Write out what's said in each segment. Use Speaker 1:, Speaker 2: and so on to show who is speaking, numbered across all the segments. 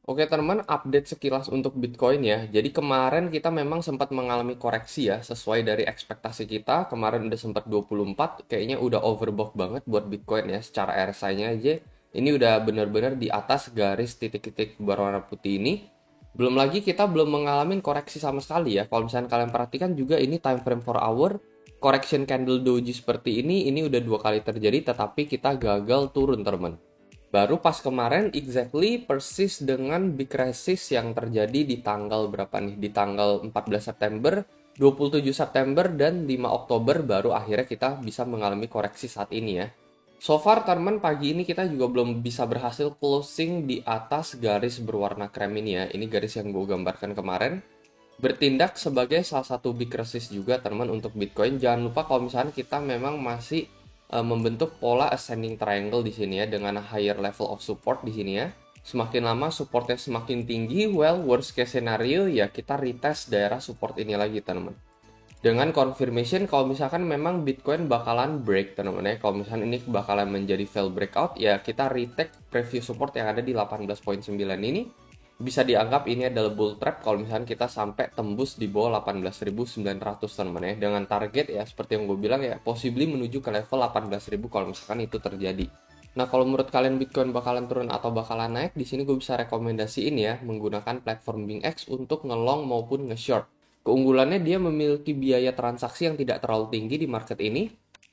Speaker 1: Oke teman, update sekilas untuk Bitcoin ya. Jadi kemarin kita memang sempat mengalami koreksi ya, sesuai dari ekspektasi kita. Kemarin udah sempat 24, kayaknya udah overbought banget buat Bitcoin ya. Secara RSI-nya aja, ini udah benar-benar di atas garis titik-titik berwarna putih ini. Belum lagi kita belum mengalami koreksi sama sekali ya. Kalau misalnya kalian perhatikan juga ini time frame 4 hour, correction candle doji seperti ini udah 2 kali terjadi, tetapi kita gagal turun teman. Baru pas kemarin exactly persis dengan big resist yang terjadi di tanggal berapa nih? Di tanggal 14 September, 27 September, dan 5 Oktober baru akhirnya kita bisa mengalami koreksi saat ini ya. So far teman pagi ini kita juga belum bisa berhasil closing di atas garis berwarna krem ini ya. Ini garis yang gue gambarkan kemarin. Bertindak sebagai salah satu big resist juga teman untuk Bitcoin. Jangan lupa kalau misalnya kita memang masih membentuk pola ascending triangle di sini ya dengan higher level of support di sini ya. Semakin lama supportnya semakin tinggi, well worst case scenario ya kita retest daerah support ini lagi teman-teman. Dengan confirmation kalau misalkan memang Bitcoin bakalan break teman-teman ya. Kalau misalkan ini bakalan menjadi fail breakout ya kita retake preview support yang ada di 18.9 ini. Bisa dianggap ini adalah bull trap kalau misalkan kita sampai tembus di bawah 18.900 teman-teman ya. Dengan target ya seperti yang gue bilang ya possibly menuju ke level 18.000 kalau misalkan itu terjadi. Nah, kalau menurut kalian Bitcoin bakalan turun atau bakalan naik, di sini gue bisa rekomendasiin ya menggunakan platform BingX untuk ngelong maupun nge-short. Keunggulannya dia memiliki biaya transaksi yang tidak terlalu tinggi di market ini.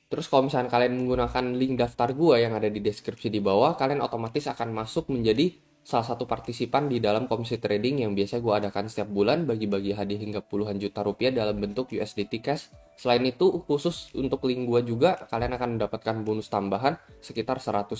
Speaker 1: Terus kalau misalnya kalian menggunakan link daftar gua yang ada di deskripsi di bawah, kalian otomatis akan masuk menjadi salah satu partisipan di dalam komisi trading yang biasa gua adakan setiap bulan, bagi-bagi hadiah hingga puluhan juta rupiah dalam bentuk USDT cash. Selain itu, khusus untuk link gua juga, kalian akan mendapatkan bonus tambahan sekitar $120.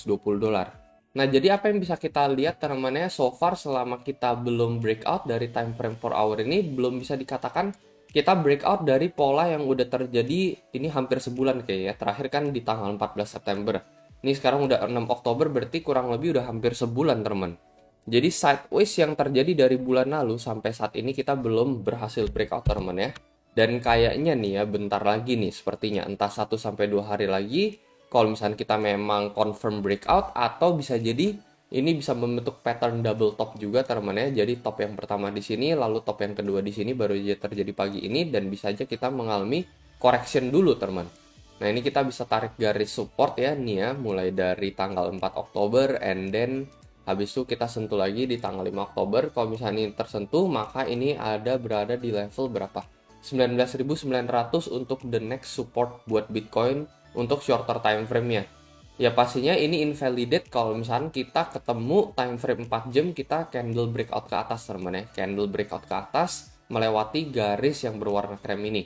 Speaker 1: Nah, jadi apa yang bisa kita lihat teman-teman so far selama kita belum breakout dari time frame 4 hour ini, belum bisa dikatakan kita breakout dari pola yang udah terjadi ini hampir sebulan kayaknya. Terakhir kan di tanggal 14 September. Ini sekarang udah 6 Oktober, berarti kurang lebih udah hampir sebulan teman. Jadi sideways yang terjadi dari bulan lalu sampai saat ini kita belum berhasil breakout teman ya. Dan kayaknya nih ya bentar lagi nih sepertinya entah 1 sampai 2 hari lagi kalau misalnya kita memang confirm breakout atau bisa jadi ini bisa membentuk pattern double top juga teman ya. Jadi top yang pertama di sini lalu top yang kedua di sini baru aja terjadi pagi ini dan bisa aja kita mengalami correction dulu teman. Nah, ini kita bisa tarik garis support ya nih ya mulai dari tanggal 4 Oktober and then habis itu kita sentuh lagi di tanggal 5 Oktober. Kalau misalnya ini tersentuh maka ini ada berada di level berapa? 19.900 untuk the next support buat Bitcoin untuk shorter time frame-nya. Ya pastinya ini invalidate kalau misalnya kita ketemu time frame 4 jam kita candle breakout ke atas teman ya. Candle breakout ke atas melewati garis yang berwarna krem ini.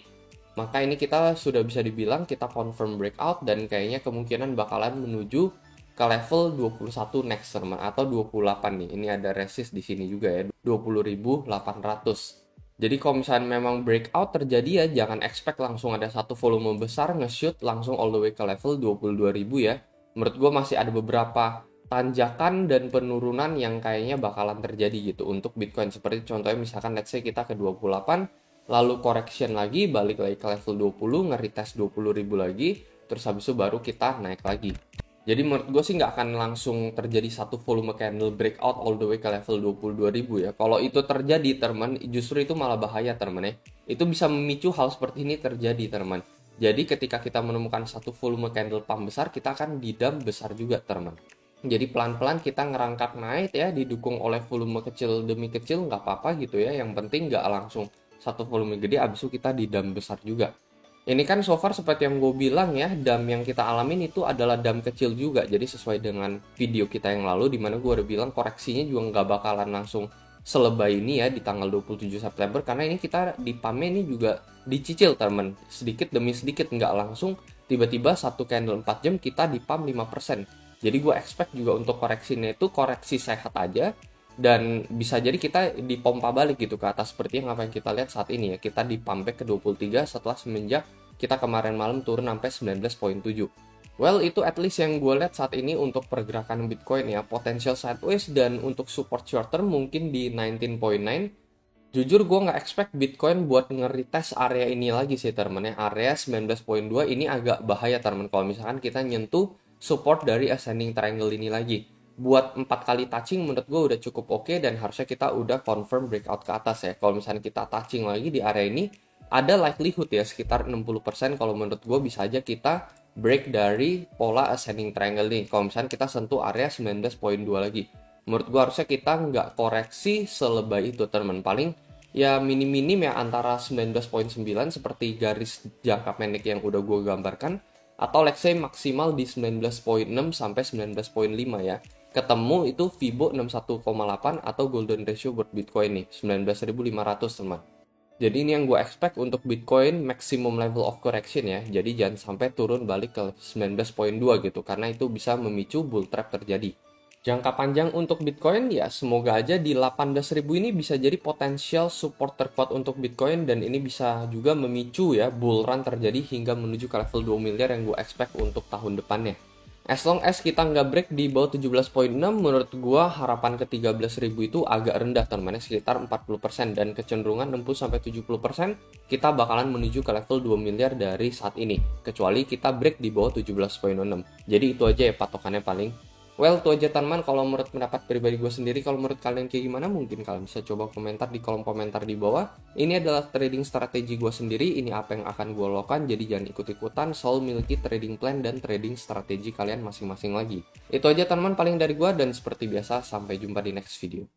Speaker 1: Maka ini kita sudah bisa dibilang kita confirm breakout dan kayaknya kemungkinan bakalan menuju ke level 21 next teman atau 28 nih. Ini ada resist di sini juga ya, 20.800. Jadi kalau misalnya memang breakout terjadi ya jangan expect langsung ada satu volume besar nge-shoot langsung all the way ke level 22.000 ya. Menurut gue masih ada beberapa tanjakan dan penurunan yang kayaknya bakalan terjadi gitu untuk Bitcoin. Seperti contohnya misalkan let's say kita ke 28, lalu correction lagi, balik lagi ke level 20, nge-retest 20.000 lagi, terus habis itu baru kita naik lagi. Jadi menurut gue sih nggak akan langsung terjadi satu volume candle breakout all the way ke level 22.000 ya. Kalau itu terjadi teman, justru itu malah bahaya teman ya. Itu bisa memicu hal seperti ini terjadi teman. Jadi ketika kita menemukan satu volume candle pump besar, kita akan didam besar juga teman. Jadi pelan-pelan kita ngerangkak naik ya, didukung oleh volume kecil demi kecil nggak apa-apa gitu ya. Yang penting nggak langsung satu volume gede, abis itu kita didam besar juga. Ini kan so far seperti yang gue bilang ya, dam yang kita alamin itu adalah dam kecil juga. Jadi sesuai dengan video kita yang lalu, dimana gue udah bilang koreksinya juga nggak bakalan langsung selebay ini ya di tanggal 27 September. Karena ini kita di PAME ini juga dicicil teman, sedikit demi sedikit, nggak langsung tiba-tiba satu candle 4 jam kita di pump 5%. Jadi gue expect juga untuk koreksinya itu koreksi sehat aja, dan bisa jadi kita dipompa balik gitu ke atas seperti yang apa yang kita lihat saat ini ya. Kita di pump back ke 23 setelah semenjak kita kemarin malam turun sampai 19.7. Well, itu at least yang gue lihat saat ini untuk pergerakan Bitcoin ya. Potential sideways dan untuk support short term mungkin di 19.9. Jujur gue nggak expect Bitcoin buat nge-retest area ini lagi sih temen ya. Area 19.2 ini agak bahaya temen kalau misalkan kita nyentuh support dari ascending triangle ini lagi. buat 4 kali touching menurut gue udah cukup oke, dan harusnya kita udah confirm breakout ke atas ya. Kalau misalnya kita touching lagi di area ini, ada likelihood ya sekitar 60% kalau menurut gue bisa aja kita break dari pola ascending triangle nih. Kalau misalnya kita sentuh area 19,2 lagi. Menurut gue harusnya kita nggak koreksi selebay itu teman. Paling ya minim-minim ya antara 19,9 seperti garis jangka pendek yang udah gue gambarkan, atau let's say maksimal di 19,6 sampai 19,5 ya. Ketemu itu Fibo 61,8 atau golden ratio buat Bitcoin nih 19.500 teman. Jadi ini yang gue expect untuk Bitcoin maximum level of correction ya. Jadi jangan sampai turun balik ke 19,2 gitu, karena itu bisa memicu bull trap terjadi. Jangka panjang untuk Bitcoin ya semoga aja di 18.000 ini bisa jadi potensial support terkuat untuk Bitcoin, dan ini bisa juga memicu ya bull run terjadi hingga menuju ke level 2 miliar yang gue expect untuk tahun depannya. As long as kita nggak break di bawah 17,6, menurut gua harapan ke 13.000 itu agak rendah teman-teman, sekitar 40%, dan kecenderungan 60-70% kita bakalan menuju ke level 2 miliar dari saat ini, kecuali kita break di bawah 17,6. Jadi itu aja ya patokannya paling. Well, itu aja teman kalau menurut pendapat pribadi gue sendiri. Kalau menurut kalian kayak gimana, mungkin kalian bisa coba komentar di kolom komentar di bawah. Ini adalah trading strategi gue sendiri, ini apa yang akan gue lakukan, jadi jangan ikut-ikutan, selalu miliki trading plan dan trading strategi kalian masing-masing lagi. Itu aja teman paling dari gue, dan seperti biasa, sampai jumpa di next video.